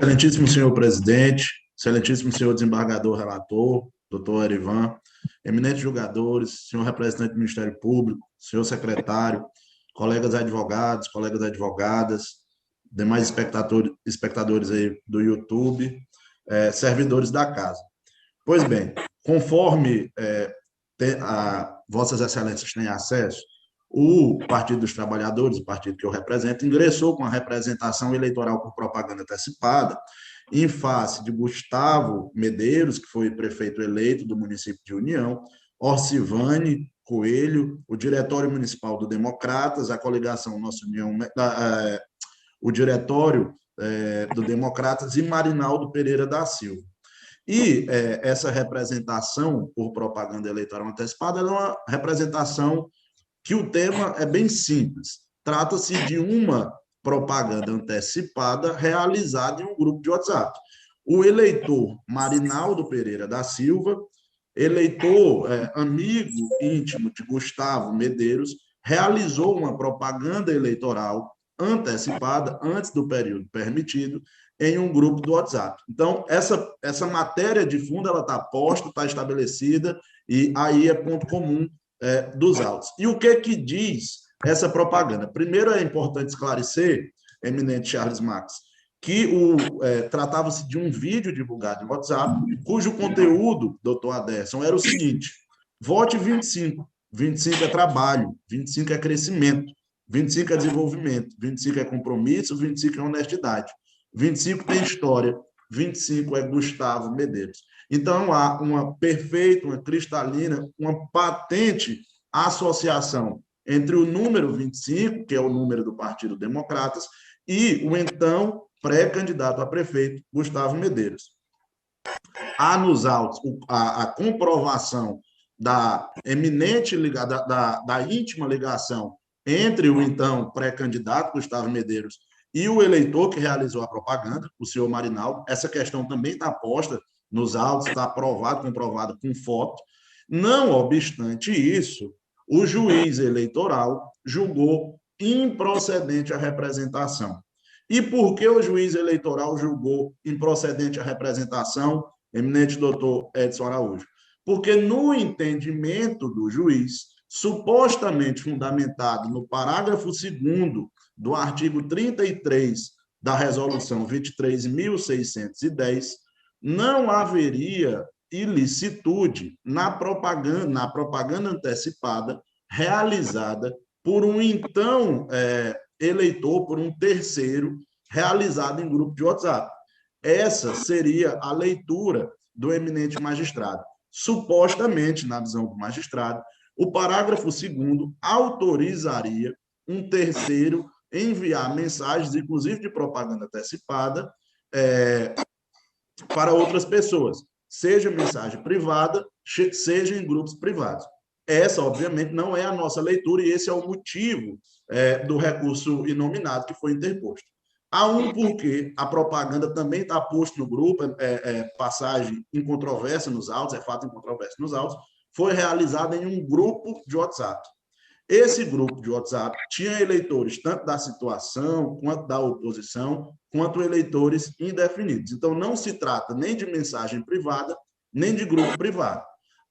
Excelentíssimo senhor presidente, excelentíssimo senhor desembargador relator, doutor Erivan, eminentes julgadores, senhor representante do Ministério Público, senhor secretário, colegas advogados, colegas advogadas, demais espectadores aí do YouTube, servidores da casa. Pois bem, conforme vossas excelências têm acesso, o Partido dos Trabalhadores, o partido que eu represento, ingressou com a representação eleitoral por propaganda antecipada em face de Gustavo Medeiros, que foi prefeito eleito do município de União, Orcivane Coelho, o Diretório Municipal do Democratas, a coligação Nossa União, o Diretório do Democratas e Marinaldo Pereira da Silva. E essa representação por propaganda eleitoral antecipada é uma representação que o tema é bem simples. Trata-se de uma propaganda antecipada realizada em um grupo de WhatsApp. O eleitor Marinaldo Pereira da Silva, eleitor amigo íntimo de Gustavo Medeiros, realizou uma propaganda eleitoral antecipada, antes do período permitido, em um grupo do WhatsApp. Então, essa matéria de fundo ela está posta, está estabelecida, e aí é ponto comum dos autos. E o que diz essa propaganda? Primeiro, é importante esclarecer, eminente Charles Max, que tratava-se de um vídeo divulgado em WhatsApp, cujo conteúdo, doutor Aderson, era o seguinte: vote 25. 25 é trabalho, 25 é crescimento, 25 é desenvolvimento, 25 é compromisso, 25 é honestidade, 25 tem história, 25 é Gustavo Medeiros. Então, há uma perfeita, uma cristalina, uma patente associação entre o número 25, que é o número do Partido Democratas, e o então pré-candidato a prefeito, Gustavo Medeiros. Há nos autos a comprovação da eminente da íntima ligação entre o então pré-candidato, Gustavo Medeiros, e o eleitor que realizou a propaganda, o senhor Marinaldo. Essa questão também está posta nos autos, está aprovado, comprovado com foto. Não obstante isso, o juiz eleitoral julgou improcedente a representação. E por que o juiz eleitoral julgou improcedente a representação, eminente doutor Edson Araújo? Porque no entendimento do juiz, supostamente fundamentado no parágrafo 2º do artigo 33 da resolução 23.610, não haveria ilicitude na propaganda antecipada realizada por um então eleitor, por um terceiro, realizado em grupo de WhatsApp. Essa seria a leitura do eminente magistrado. Supostamente, na visão do magistrado, o parágrafo 2º autorizaria um terceiro enviar mensagens, inclusive de propaganda antecipada, para outras pessoas, seja mensagem privada, seja em grupos privados. Essa, obviamente, não é a nossa leitura e esse é o motivo do recurso inominado que foi interposto. Há um porquê, a propaganda também está posta no grupo, passagem em controvérsia nos autos, é fato em controvérsia nos autos, foi realizada em um grupo de WhatsApp. Esse grupo de WhatsApp tinha eleitores tanto da situação, quanto da oposição, quanto eleitores indefinidos. Então, não se trata nem de mensagem privada, nem de grupo privado.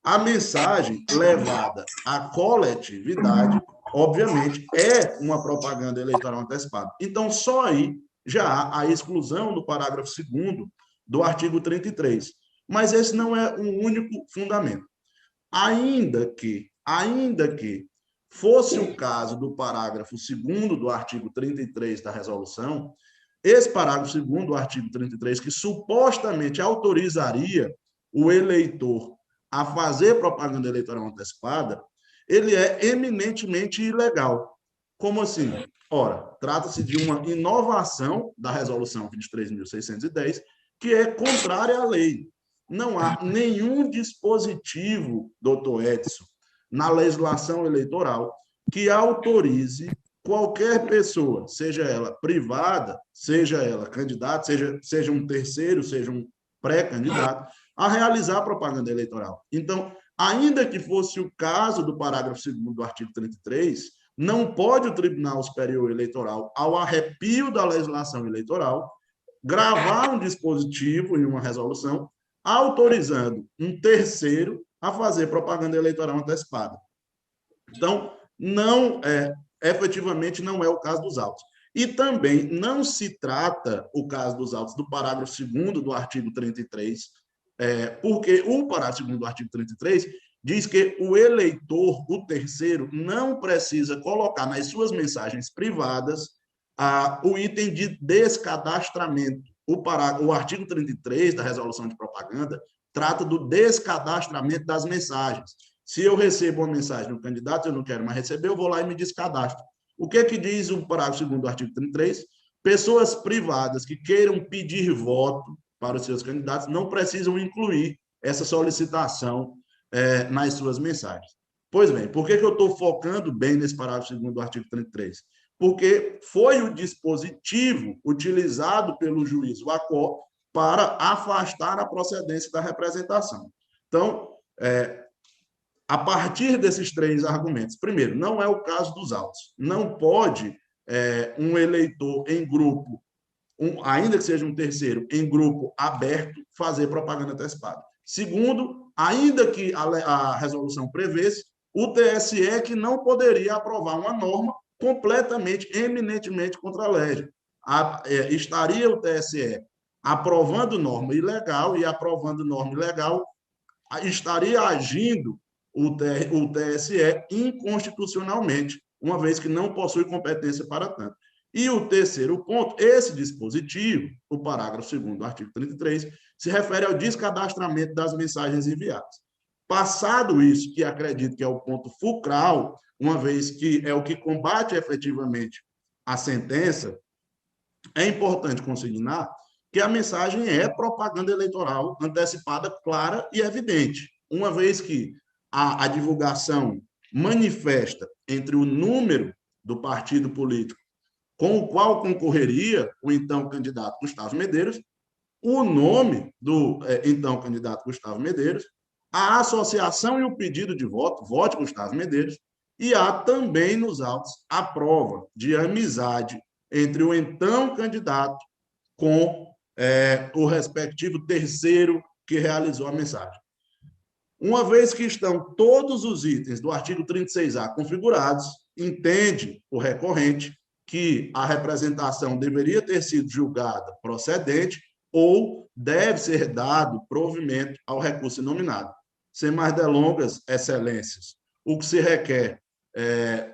A mensagem levada à coletividade, obviamente, é uma propaganda eleitoral antecipada. Então, só aí já há a exclusão do parágrafo 2º do artigo 33. Mas esse não é um único fundamento. Ainda que fosse o caso do parágrafo 2º do artigo 33 da resolução, esse parágrafo 2º do artigo 33, que supostamente autorizaria o eleitor a fazer propaganda eleitoral antecipada, ele é eminentemente ilegal. Como assim? Ora, trata-se de uma inovação da resolução 23.610, que é contrária à lei. Não há nenhum dispositivo, doutor Edson, na legislação eleitoral que autorize qualquer pessoa, seja ela privada, seja ela candidata, seja um terceiro, seja um pré-candidato, a realizar propaganda eleitoral. Então, ainda que fosse o caso do parágrafo 2º do artigo 33, não pode o Tribunal Superior Eleitoral, ao arrepio da legislação eleitoral, gravar um dispositivo em uma resolução autorizando um terceiro a fazer propaganda eleitoral antecipada. Então, efetivamente não é o caso dos autos. E também não se trata o caso dos autos do parágrafo 2º do artigo 33, porque o parágrafo 2º do artigo 33 diz que o eleitor, o terceiro, não precisa colocar nas suas mensagens privadas o item de descadastramento. O artigo 33 da resolução de propaganda trata do descadastramento das mensagens. Se eu recebo uma mensagem do candidato, eu não quero mais receber, eu vou lá e me descadastro. O que é que diz o parágrafo 2º do artigo 33? Pessoas privadas que queiram pedir voto para os seus candidatos não precisam incluir essa solicitação nas suas mensagens. Pois bem, por que eu estou focando bem nesse parágrafo 2º do artigo 33? Porque foi o dispositivo utilizado pelo juiz Wacó para afastar a procedência da representação. Então, a partir desses 3 argumentos, primeiro, não é o caso dos autos. Não pode um eleitor em grupo, ainda que seja um terceiro, em grupo aberto, fazer propaganda antecipada. Segundo, ainda que a resolução prevesse, o TSE que não poderia aprovar uma norma completamente, eminentemente contra a lei. Estaria o TSE aprovando norma ilegal e aprovando norma ilegal, estaria agindo o TSE inconstitucionalmente, uma vez que não possui competência para tanto. E o terceiro ponto, esse dispositivo, o parágrafo 2º do artigo 33, se refere ao descadastramento das mensagens enviadas. Passado isso, que acredito que é o ponto fulcral, uma vez que é o que combate efetivamente a sentença, é importante consignar que a mensagem é propaganda eleitoral antecipada, clara e evidente, uma vez que a divulgação manifesta entre o número do partido político com o qual concorreria o então candidato Gustavo Medeiros, o nome do então candidato Gustavo Medeiros, a associação e o pedido de voto, vote Gustavo Medeiros, e há também nos autos a prova de amizade entre o então candidato com o respectivo terceiro que realizou a mensagem. Uma vez que estão todos os itens do artigo 36A configurados, entende o recorrente que a representação deveria ter sido julgada procedente ou deve ser dado provimento ao recurso inominado. Sem mais delongas, excelências, o que se requer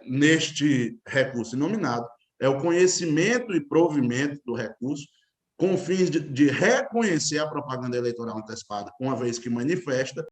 neste recurso inominado é o conhecimento e provimento do recurso com fins de reconhecer a propaganda eleitoral antecipada, uma vez que manifesta